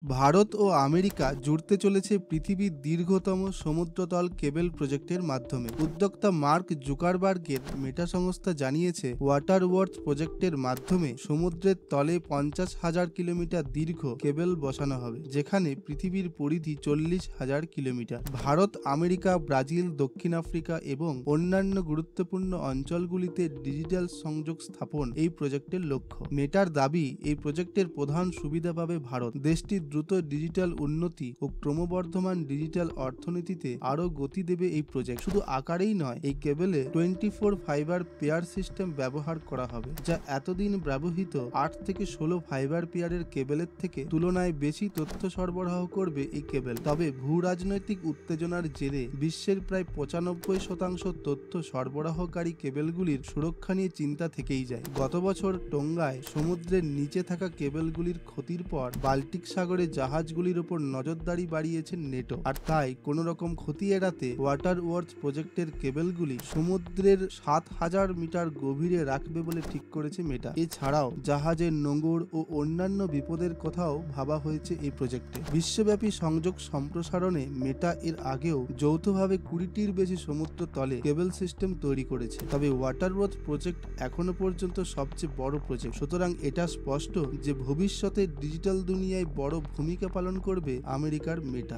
ভারত ও America জুড়তে চলেছে পৃথিবীর দীর্ঘতম সমুদ্রতল কেবল প্রজেক্টের মাধ্যমে। উদ্যোক্তা মার্ক জুকারবার্গের মেটা সংস্থা জানিয়েছে, ওয়াটার ওয়ার্থ প্রজেক্টের মাধ্যমে সমুদ্রের তলে 50,000 কিলোমিটার দীর্ঘ কেবল বসানো হবে, যেখানে পৃথিবীর পরিধি 40,000 কিলোমিটার। ভারত, আমেরিকা, ব্রাজিল, দক্ষিণ আফ্রিকা এবং অন্যান্য গুরুত্বপূর্ণ অঞ্চলগুলিতে ডিজিটাল সংযোগ স্থাপন এই প্রজেক্টের লক্ষ্য। মেটার দাবি, এই প্রজেক্টের প্রধান সুবিধা পাবে ভারত। দেশটির দ্রুত ডিজিটাল উন্নতি ও ক্রমবর্ধমান ডিজিটাল অর্থনীতিতে আরও গতি দেবে এই প্রজেক্ট। শুধু আকারেই নয়, এই কেবলে 24 ফাইবার পেয়ার সিস্টেম ব্যবহার করা হবে, যা এতদিন ব্যবহৃত 8 থেকে 16 ফাইবার পেয়ারের কেবলের থেকে তুলনায় বেশি তথ্য সরবরাহ করবে এই কেবল। তবে ভূ রাজনৈতিক উত্তেজনার জেরে বিশ্বের প্রায় 95% তথ্য সরবরাহকারী কেবলগুলির সুরক্ষা নিয়ে চিন্তা থেকেই যায়। গত বছর টোঙ্গায় সমুদ্রের নিচে থাকা কেবলগুলির ক্ষতির পর বাল্টিক সাগরে জাহাজগুলির উপর নজরদারি বাড়িয়েছেন নেটো। আর তাই কোনো রকম ক্ষতি এড়াতে ওয়াটার ওয়ার্থ প্রজেক্টের কেবলগুলি সমুদ্রের 7,000 মিটার গভীরে রাখবে বলে ঠিক করেছে মেটা। এছাড়াও জাহাজের নোঙর ও অন্যান্য বিপদের কথাও ভাবা হয়েছে এই প্রজেক্টে। বিশ্বব্যাপী সংযোগ সম্প্রসারণে মেটা এর আগেও যৌথভাবে 20টির বেশি সমুদ্র তলে কেবল সিস্টেম তৈরি করেছে। তবে ওয়াটার ওয়ার্থ প্রজেক্ট এখনো পর্যন্ত সবচেয়ে বড় প্রজেক্ট। সুতরাং এটা স্পষ্ট যে ভবিষ্যতে ডিজিটাল দুনিয়ায় বড় ভূমিকা পালন করবে আমেরিকার মেটা।